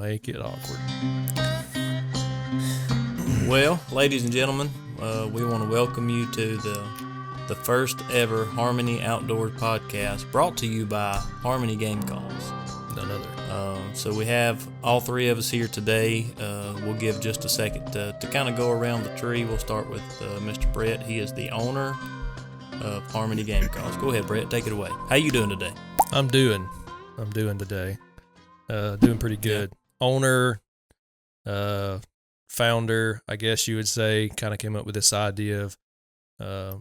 make it awkward. Well, ladies and gentlemen, we want to welcome you to the first ever Harmony Outdoors podcast, brought to you by harmonygamecalls. None other. So we have all three of us here today. We'll give just a second to kind of go around the tree. We'll start with Mr. Brett. He is the owner of Harmony Game Calls. Go ahead, Brett. Take it away. How you doing today? I'm doing today. Doing pretty good. Yeah. Owner, founder, I guess you would say, kind of came up with this idea of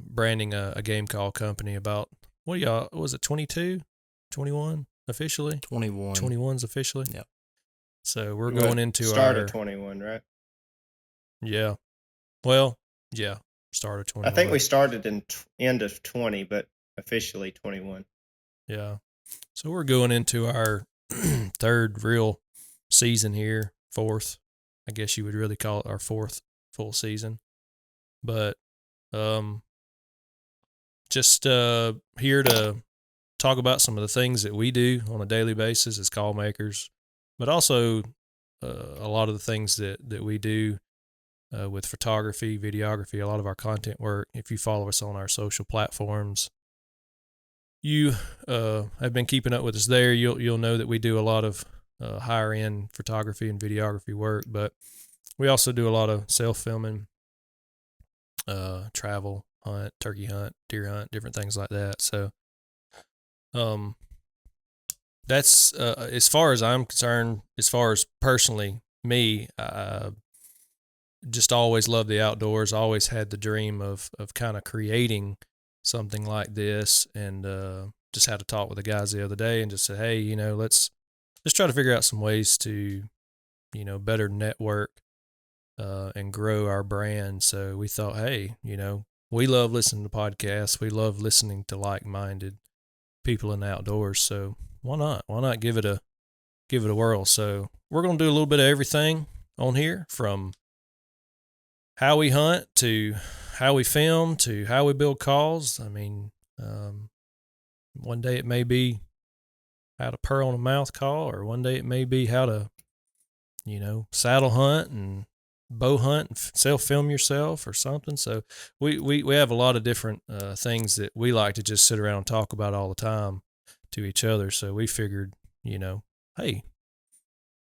branding a game call company about, what was it, 22, 21 officially? 21. 21's officially? Yep. So we're going into start at 21, right? Yeah. Well, yeah. Start of 21. I think we started in end of 20, but officially 21. Yeah. So we're going into our third real season here, fourth. I guess you would really call it our fourth full season. But just here to talk about some of the things that we do on a daily basis as call makers, but also a lot of the things that we do with photography, videography, a lot of our content work. If you follow us on our social platforms, you have been keeping up with us there. You'll know that we do a lot of higher end photography and videography work, but we also do a lot of self-filming, travel, hunt, turkey hunt, deer hunt, different things like that. So that's as far as I'm concerned, as far as personally me, just always loved the outdoors, always had the dream of kind of creating something like this, and just had a talk with the guys the other day and just said, hey, let's try to figure out some ways to, better network and grow our brand. So we thought, hey, we love listening to podcasts. We love listening to like-minded people in the outdoors. So why not? Why not give it a whirl? So we're going to do a little bit of everything on here, from how we hunt to how we film to how we build calls. I mean, one day it may be how to purr on a mouth call, or one day it may be how to, saddle hunt and bow hunt and self-film yourself or something. So we have a lot of different things that we like to just sit around and talk about all the time to each other. So we figured, hey,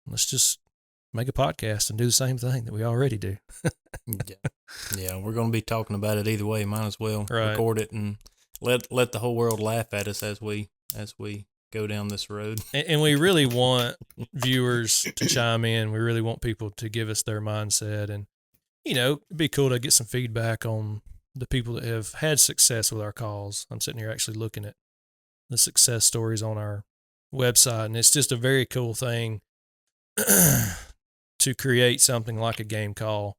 let's just make a podcast and do the same thing that we already do. Yeah, we're going to be talking about it either way. Might as well record it and let the whole world laugh at us as we go down this road. And we really want viewers to chime in. We really want people to give us their mindset, and it'd be cool to get some feedback on the people that have had success with our calls. I'm sitting here actually looking at the success stories on our website, and it's just a very cool thing to create something like a game call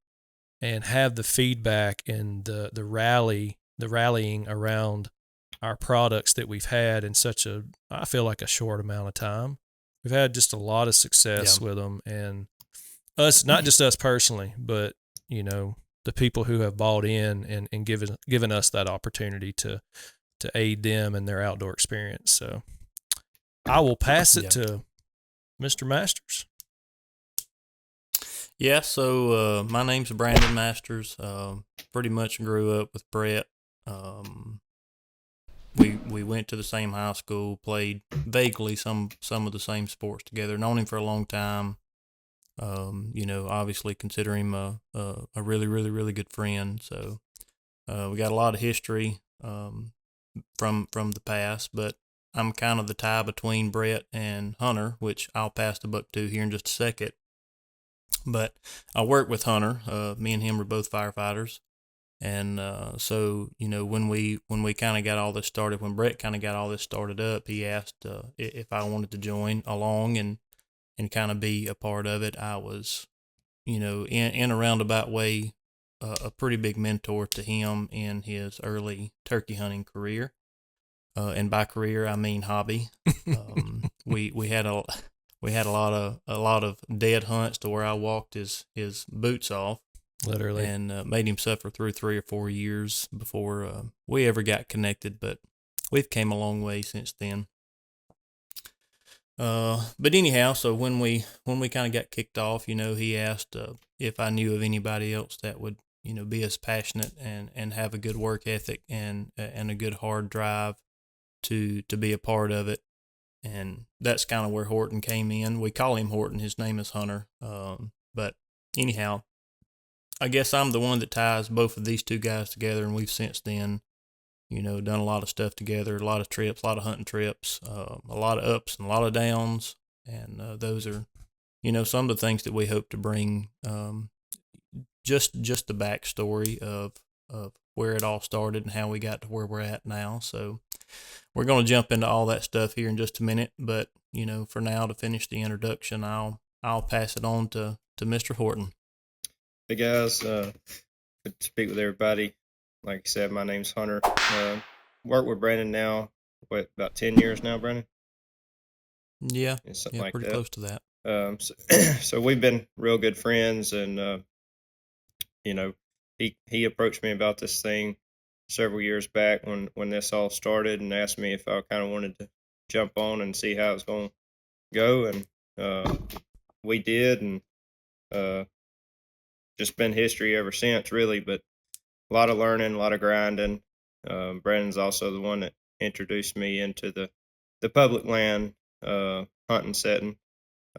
and have the feedback and the rallying around our products that we've had in I feel like a short amount of time. We've had just a lot of success with them, and us, not just us personally, but the people who have bought in and given us that opportunity to aid them in their outdoor experience. So I will pass it to Mr. Masters. Yeah, so my name's Brandon Masters. Pretty much grew up with Brett. We went to the same high school, played vaguely some of the same sports together. Known him for a long time. Obviously consider him a really, really, really good friend. So we got a lot of history from the past, but I'm kind of the tie between Brett and Hunter, which I'll pass the buck to here in just a second. But I work with Hunter. Me and him are both firefighters. And so, when we kind of got all this started, when Brett kind of got all this started up, he asked if I wanted to join along and kind of be a part of it. I was, in a roundabout way, a pretty big mentor to him in his early turkey hunting career. And by career, I mean hobby. We had a lot of dead hunts to where I walked his boots off. Literally. And made him suffer through 3 or 4 years before we ever got connected, but we've came a long way since then. But anyhow, so when we kind of got kicked off, he asked if I knew of anybody else that would be as passionate and have a good work ethic and a good hard drive to be a part of it. And that's kind of where Horton came in. We call him Horton. His name is Hunter. But anyhow, I guess I'm the one that ties both of these two guys together, and we've since then, done a lot of stuff together, a lot of trips, a lot of hunting trips, a lot of ups and a lot of downs. And those are, some of the things that we hope to bring, just the backstory of where it all started and how we got to where we're at now. So we're going to jump into all that stuff here in just a minute. But, for now, to finish the introduction, I'll pass it on to Mr. Horton. Hey guys, good to speak with everybody. Like I said, my name's Hunter. Work with Brandon now, about 10 years now, Brandon? Yeah, something like pretty that. Close to that. So we've been real good friends, and he approached me about this thing several years back when this all started, and asked me if I kind of wanted to jump on and see how it was going to go, and we did, and just been history ever since, really. But a lot of learning, a lot of grinding. Brandon's also the one that introduced me into the public land hunting setting.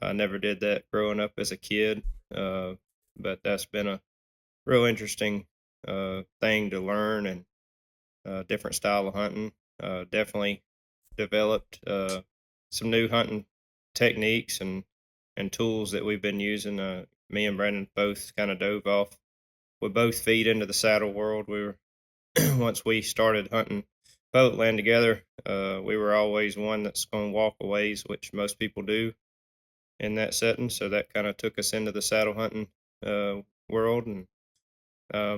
I never did that growing up as a kid, but that's been a real interesting thing to learn, and different style of hunting. Definitely developed some new hunting techniques and tools that we've been using. Me and Brandon both kind of dove off with both feet into the saddle world. We were once we started hunting public land together, we were always one that's going to walk a ways, which most people do in that setting. So that kind of took us into the saddle hunting world. And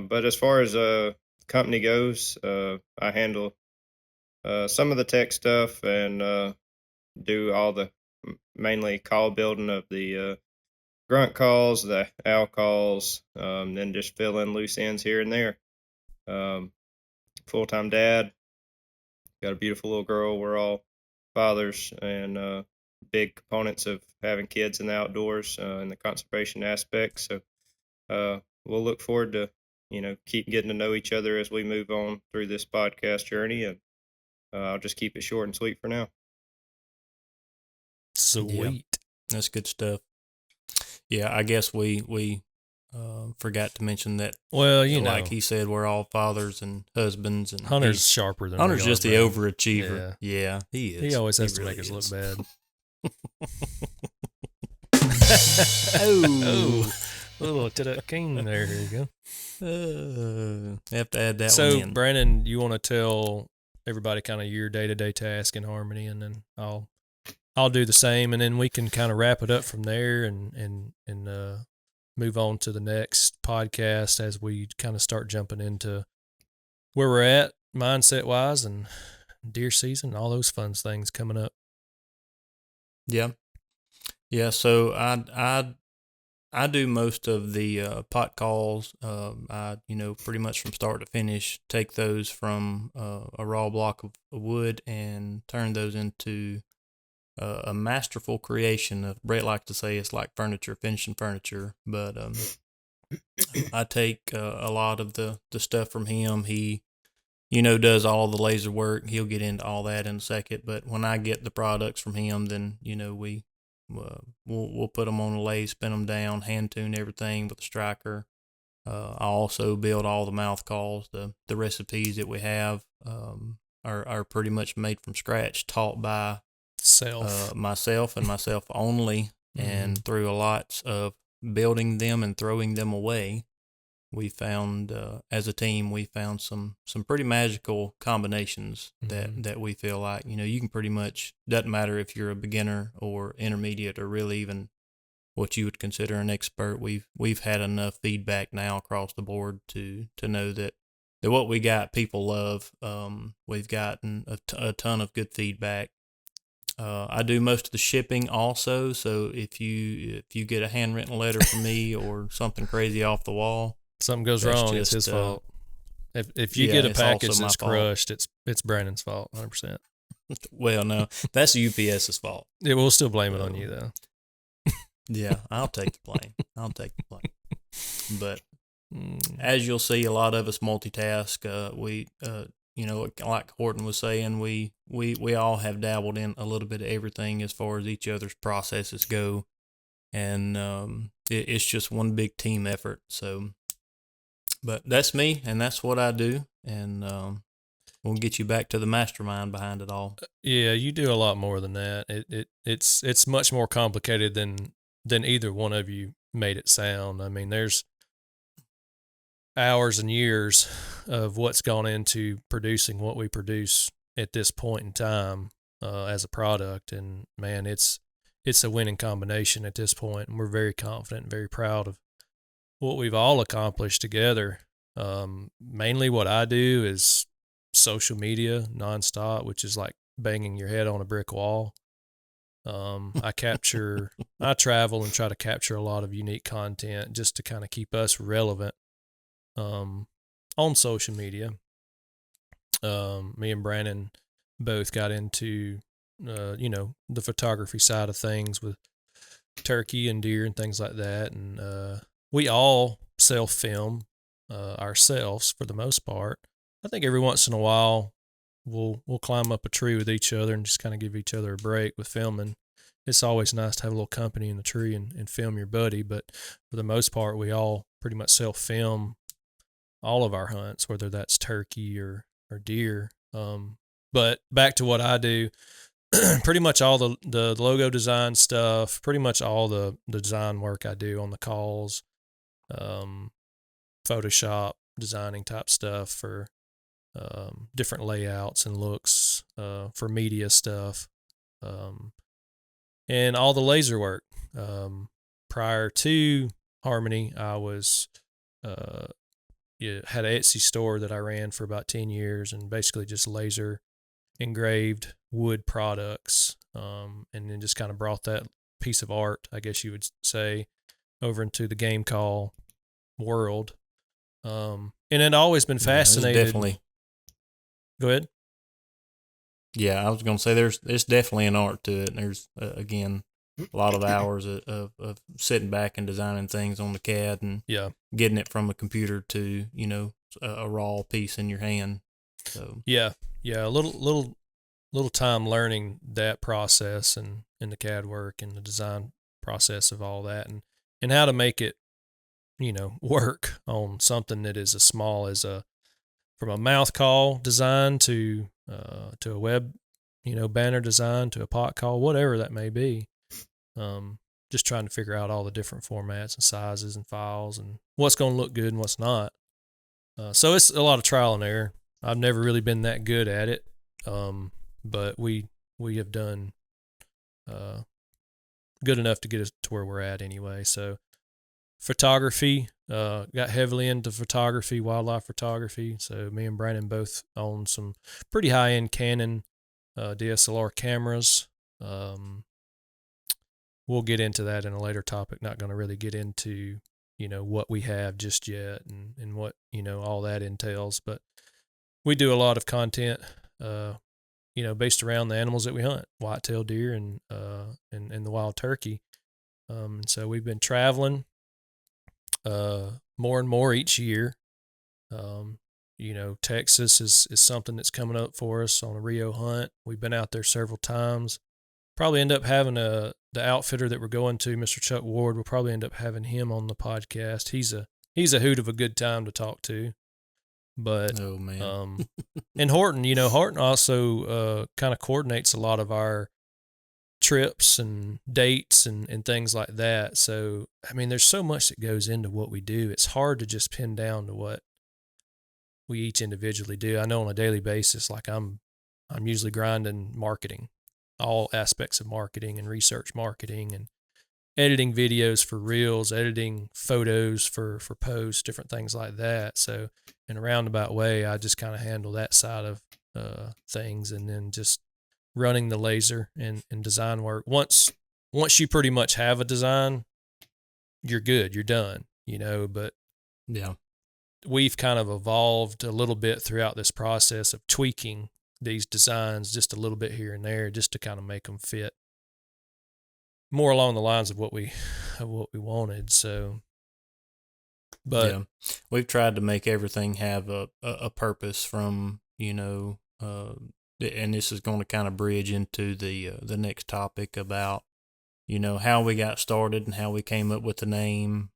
but as far as company goes, I handle some of the tech stuff and do all the mainly call building of the grunt calls, the owl calls, then just fill in loose ends here and there. Full-time dad, got a beautiful little girl. We're all fathers and big components of having kids in the outdoors and the conservation aspect. So we'll look forward to keep getting to know each other as we move on through this podcast journey, and I'll just keep it short and sweet for now. Sweet. Yeah, that's good stuff. Yeah, I guess we forgot to mention that. Well, like he said, we're all fathers and husbands, and Hunter's sharper than Hunter's we are, just the bro. overachiever. Yeah, he is. He always has to really make us is. look bad. Oh, little to the king there. Here you go. Have to add that so, one in. Brandon, you want to tell everybody kind of your day-to-day task in Harmony, and then I'll do the same, and then we can kind of wrap it up from there and move on to the next podcast as we kind of start jumping into where we're at mindset-wise and deer season, all those fun things coming up. Yeah. So I do most of the pot calls. I pretty much from start to finish take those from a raw block of wood and turn those into a masterful creation of, Brett likes to say it's like furniture, finishing furniture. But I take a lot of the stuff from him. He does all the laser work. He'll get into all that in a second. But when I get the products from him, then we'll put them on a lathe, spin them down, hand tune everything with a striker. I also build all the mouth calls. The recipes that we have are pretty much made from scratch, taught by myself and myself only. And through a lot of building them and throwing them away, we found as a team some pretty magical combinations that we feel like you can pretty much, doesn't matter if you're a beginner or intermediate or really even what you would consider an expert. We've had enough feedback now across the board to know that what we got people love. We've gotten a ton of good feedback. I do most of the shipping also, so if you get a handwritten letter from me or something crazy off the wall, something goes wrong, it's his fault. If you get a package that's crushed, it's Brandon's fault, 100%. Well, no, that's UPS's fault. Yeah, we'll still blame it on you though. Yeah, I'll take the blame. I'll take the blame. But as you'll see, a lot of us multitask. We, like Horton was saying, we all have dabbled in a little bit of everything as far as each other's processes go, and it's just one big team effort. So, but that's me, and that's what I do, and we'll get you back to the mastermind behind it all. Yeah, you do a lot more than that. It's much more complicated than either one of you made it sound. I mean, there's hours and years of what's gone into producing what we produce at this point in time as a product, and man, it's a winning combination at this point, and we're very confident and very proud of what we've all accomplished together. Mainly what I do is social media nonstop, which is like banging your head on a brick wall. I travel and try to capture a lot of unique content just to kind of keep us relevant on social media. Me and Brandon both got into, the photography side of things with turkey and deer and things like that. And we all self film ourselves for the most part. I think every once in a while we'll climb up a tree with each other and just kind of give each other a break with filming. It's always nice to have a little company in the tree and film your buddy, but for the most part, we all pretty much self film all of our hunts, whether that's turkey or deer. But back to what I do, pretty much all the logo design stuff, pretty much all the design work I do on the calls, Photoshop designing type stuff for different layouts and looks for media stuff, and all the laser work. Prior to Harmony, I was had an Etsy store that I ran for about 10 years and basically just laser engraved wood products, and then just kind of brought that piece of art, I guess you would say, over into the game call world. And it always been fascinated. Definitely. Go ahead. Yeah, I was going to say there's definitely an art to it. And there's again a lot of hours of sitting back and designing things on the CAD and getting it from a computer to a raw piece in your hand. So yeah, a little time learning that process and the CAD work and the design process of all that and how to make it work on something that is as small as from a mouth call design to a web banner design to a pot call, whatever that may be. Just trying to figure out all the different formats and sizes and files and what's going to look good and what's not. So it's a lot of trial and error. I've never really been that good at it, but we have done good enough to get us to where we're at anyway. So photography, got heavily into photography, wildlife photography. So me and Brandon both own some pretty high-end Canon DSLR cameras. We'll get into that in a later topic. Not going to really get into, what we have just yet and what, all that entails. But we do a lot of content, based around the animals that we hunt, whitetail deer and the wild turkey. And so we've been traveling more and more each year. Texas is something that's coming up for us on a Rio hunt. We've been out there several times. Probably end up having the outfitter that we're going to, Mr. Chuck Ward. We'll probably end up having him on the podcast. He's a hoot of a good time to talk to. But oh man, and Horton also kind of coordinates a lot of our trips and dates and things like that. So I mean, there's so much that goes into what we do. It's hard to just pin down to what we each individually do. I know on a daily basis, like I'm usually grinding marketing, all aspects of marketing and research marketing and editing videos for reels, editing photos for posts, different things like that. So in a roundabout way, I just kind of handle that side of things, and then just running the laser and design work. Once you pretty much have a design, you're good, you're done, but yeah, we've kind of evolved a little bit throughout this process of tweaking these designs just a little bit here and there, just to kind of make them fit more along the lines of what we wanted. So, but Yeah, we've tried to make everything have a purpose from, and this is going to kind of bridge into the next topic about, how we got started and how we came up with the name.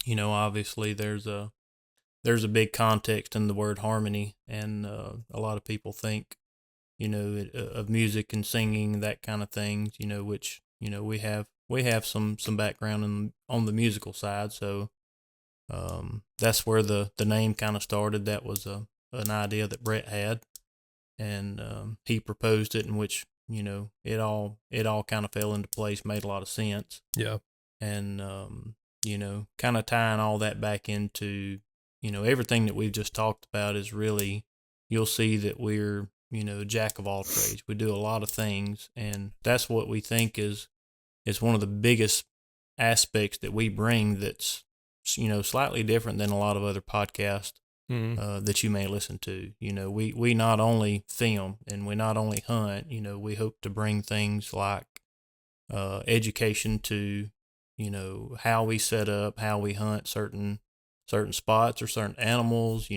Obviously there's a big context in the word harmony, and a lot of people think, of music and singing, that kind of things, which, we have some background on the musical side. So that's where the name kind of started. That was an idea that Brett had, and he proposed it, in which, it all kind of fell into place, made a lot of sense. yeah, And kind of tying all that back into, everything that we've just talked about is really, you'll see that we're, jack of all trades. We do a lot of things, and that's what we think is one of the biggest aspects that we bring, that's, slightly different than a lot of other podcasts that you may listen to. We not only film and we not only hunt, we hope to bring things like education to, how we set up, how we hunt certain spots or certain animals,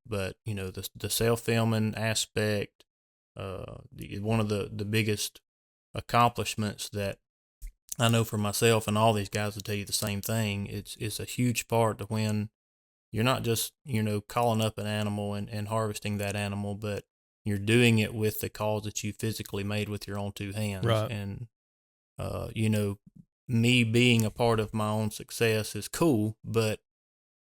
but, the self-filming aspect, one of the biggest accomplishments that I know for myself, and all these guys will tell you the same thing. It's a huge part to when you're not just, calling up an animal and harvesting that animal, but you're doing it with the calls that you physically made with your own two hands. right. And, me being a part of my own success is cool, but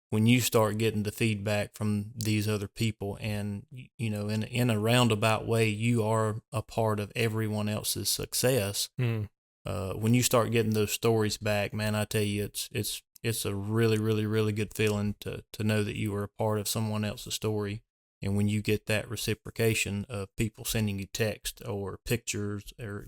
when you start getting the feedback from these other people, and, in a roundabout way, you are a part of everyone else's success. When you start getting those stories back, man, I tell you, it's a really, really, really good feeling to know that you were a part of someone else's story. And when you get that reciprocation of people sending you text or pictures, or,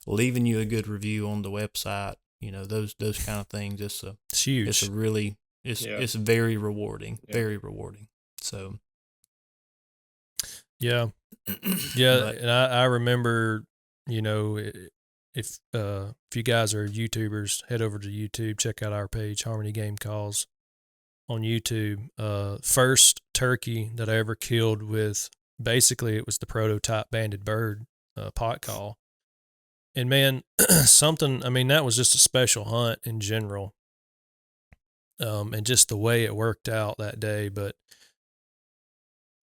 leaving you a good review on the website, those kind of things, it's huge. It's a really, it's very rewarding, very rewarding. So, yeah, and I remember, if you guys are YouTubers, head over to YouTube, check out our page, Harmony Game Calls, on YouTube. First turkey that I ever killed with, basically it was the prototype banded bird pot call. And man, that was just a special hunt in general. And just the way it worked out that day. But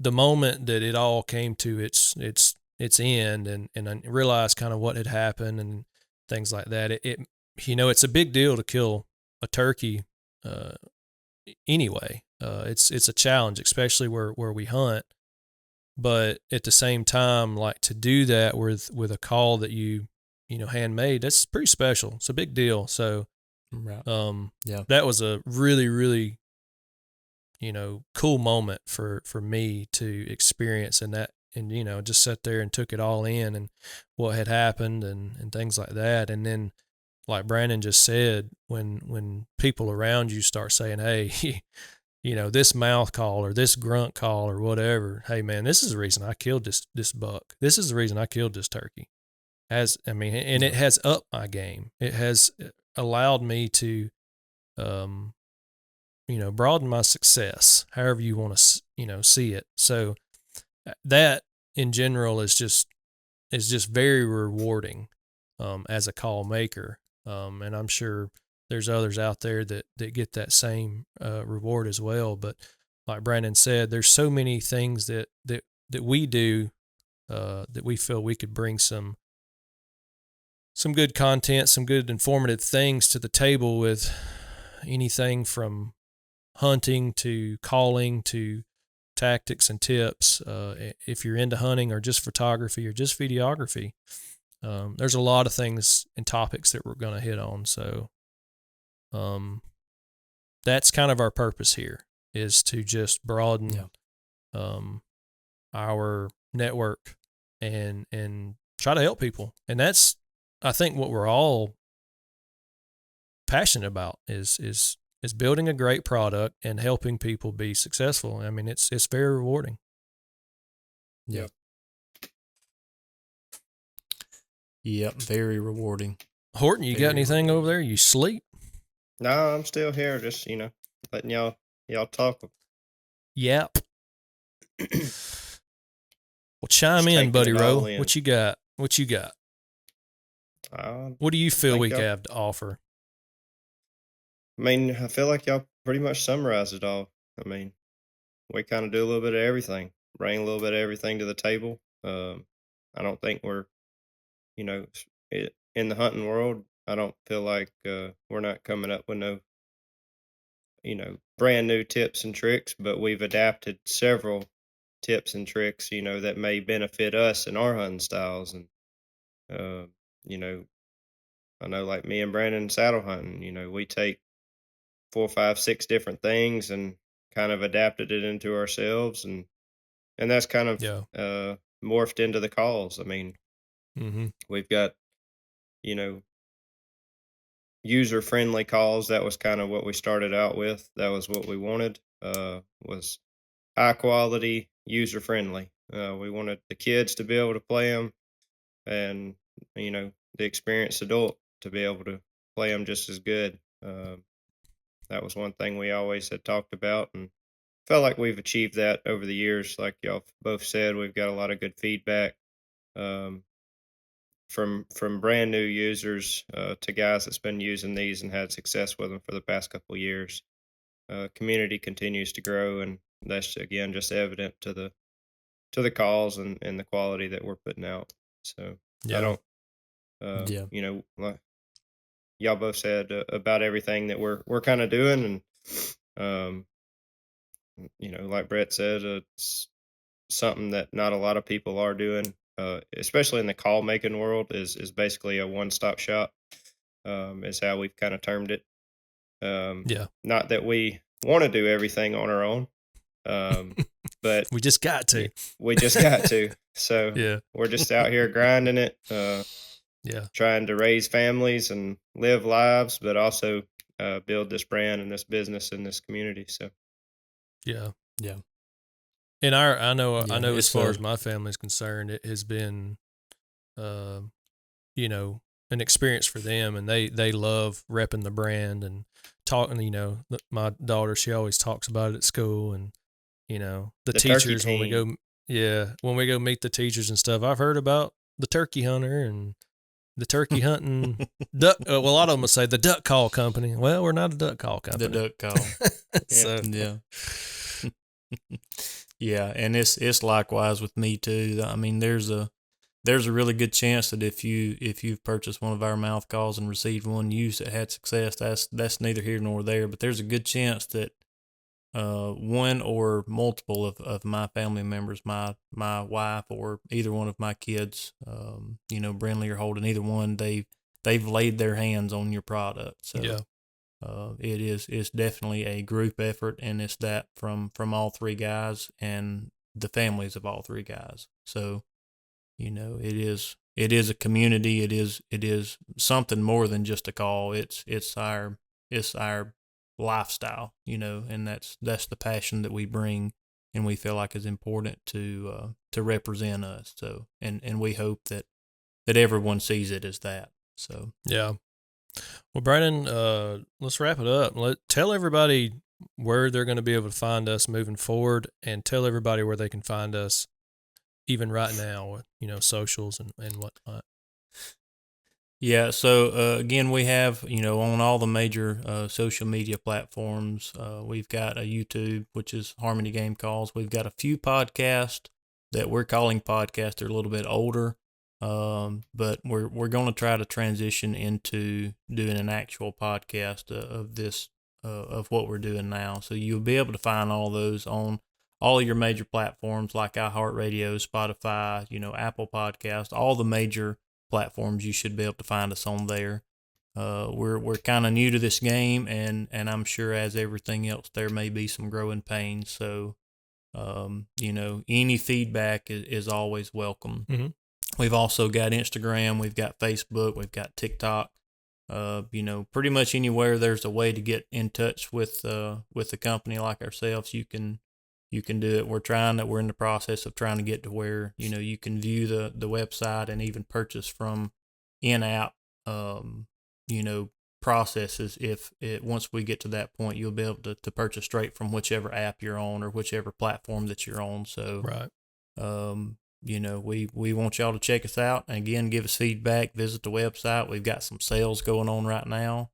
the moment that it all came to its end, and I realized kind of what had happened and things like that, it's a big deal to kill a turkey anyway. It's a challenge, especially where we hunt. But at the same time, like, to do that with a call that you handmade, that's pretty special. It's a big deal. So that was a really, really, cool moment for me to experience, and just sat there and took it all in, and what had happened, and things like that. And then, like Brandon just said, when people around you start saying, hey, this mouth call or this grunt call or whatever, hey man, this is the reason I killed this buck. This is the reason I killed this turkey. It has upped my game. It has allowed me to, broaden my success, however you want to, see it. So that in general is just very rewarding, as a call maker. And I'm sure there's others out there that get that same reward as well. But like Brandon said, there's so many things that we do that we feel we could bring some good content, some good informative things to the table, with anything from hunting to calling to tactics and tips. If you're into hunting or just photography or just videography, there's a lot of things and topics that we're going to hit on. So that's kind of our purpose here, is to just broaden our network and try to help people. And that's, I think, what we're all passionate about is building a great product and helping people be successful. It's very rewarding. Yeah. Yep. Yep. Very rewarding. Horton, you got Very anything over rewarding. there? You sleep? No, I'm still here, just letting y'all talk. Yep. Well, chime Just in, taking Buddy it all Rowe. in. What you got? What you got? I What do you feel think we y'all. have to offer? I mean, I feel like y'all pretty much summarized it all. I mean, we kind of do a little bit of everything, bring a little bit of everything to the table. I don't think we're, in the hunting world. I don't feel like we're not coming up with no, brand new tips and tricks, but we've adapted several tips and tricks, that may benefit us in our hunting styles. And, uh, you know, I know like me and Brandon saddle hunting, we take 4, 5, 6 different things and kind of adapted it into ourselves. And that's kind of Yeah. morphed into the calls. I mean, Mm-hmm. we've got, you know, user friendly calls. That was kind of what we started out with. That was what we wanted, was high quality, user friendly. We wanted the kids to be able to play them, and the experienced adult to be able to play them just as good. That was one thing we always had talked about, and felt like we've achieved that over the years. Like y'all both said, we've got a lot of good feedback, um, from brand new users to guys that's been using these and had success with them for the past couple of years. Community continues to grow, and that's again just evident to the calls and the quality that we're putting out. So I Yeah. don't, Yeah. like y'all both said about everything that we're kind of doing, and like Brett said, it's something that not a lot of people are doing, especially in the call making world. Is basically a one stop shop. Is how we've kind of termed it. Yeah. Not that we want to do everything on our own, but We just got to. we just got to. So Yeah. we're just out here grinding it, Yeah. trying to raise families and live lives, but also build this brand and this business in this community. So Yeah. Yeah. And I know Yeah. as It's far as my family is concerned, it has been, uh, an experience for them, and they love repping the brand and talking. My daughter, she always talks about it at school, and the the turkey teachers when we team, go, yeah, when we go meet the teachers and stuff. I've heard about the turkey hunter and the turkey hunting duck. Well, a lot of them will say the duck call company. Well, we're not a duck call the company. duck call. So Yeah. Yeah, and it's likewise with me too. I mean, there's a really good chance that if you've purchased one of our mouth calls and received one used that had success, that's neither here nor there. But there's a good chance that one or multiple of my family members, my wife or either one of my kids, Brindley or Holden, either one, they've laid their hands on your product. So yeah, it's definitely a group effort, and it's that from all three guys and the families of all three guys. So, it is a community. It is something more than just a call. It's our lifestyle, and that's the passion that we bring, and we feel like is important to represent us. So, and we hope that everyone sees it as that. So, yeah. Well, Brandon, let's wrap it up. Tell everybody where they're going to be able to find us moving forward, and tell everybody where they can find us even right now with, socials and whatnot. yeah. So, again, we have, on all the major social media platforms, we've got a YouTube, which is Harmony Game Calls. We've got a few podcasts that we're calling podcasts. They're a little bit older. But we're going to try to transition into doing an actual podcast of this of what we're doing now. So you'll be able to find all those on all your major platforms like iHeartRadio, Spotify, Apple Podcast, all the major platforms. You should be able to find us on there. We're kind of new to this game, and I'm sure as everything else, there may be some growing pains. So, any feedback is always welcome. Mm-hmm. We've also got Instagram, we've got Facebook, we've got TikTok. Pretty much anywhere there's a way to get in touch with a company like ourselves, you can you can do it. We're in the process of trying to get to where, you know, you can view the website and even purchase from in-app, you know, processes. Once we get to that point, you'll be able to purchase straight from whichever app you're on or whichever platform that you're on. So, right. you know, we want y'all to check us out, and again, give us feedback. Visit the website. We've got some sales going on right now.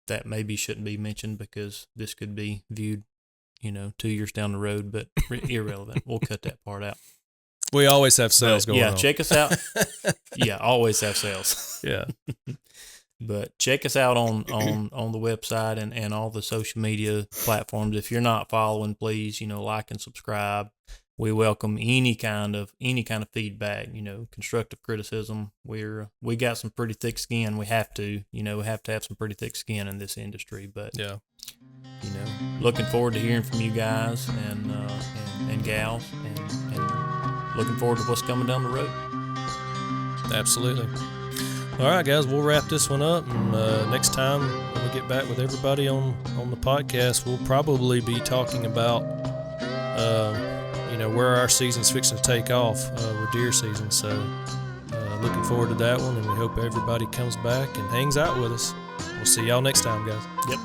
That maybe shouldn't be mentioned because this could be viewed, you know, 2 years down the road, but irrelevant. We'll cut that part out. We always have sales going on. Yeah, check us out. Yeah, always have sales. Yeah. But check us out on the website and all the social media platforms. If you're not following, please, you know, like and subscribe. We welcome any kind of feedback, you know, constructive criticism. We got some pretty thick skin. We have to have some pretty thick skin in this industry. But yeah, you know, looking forward to hearing from you guys and gals, and looking forward to what's coming down the road. Absolutely. All right, guys, we'll wrap this one up. And next time when we get back with everybody on the podcast, we'll probably be talking about, you know, where our season's fixing to take off with deer season. So looking forward to that one, and we hope everybody comes back and hangs out with us. We'll see y'all next time, guys. Yep.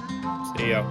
See y'all.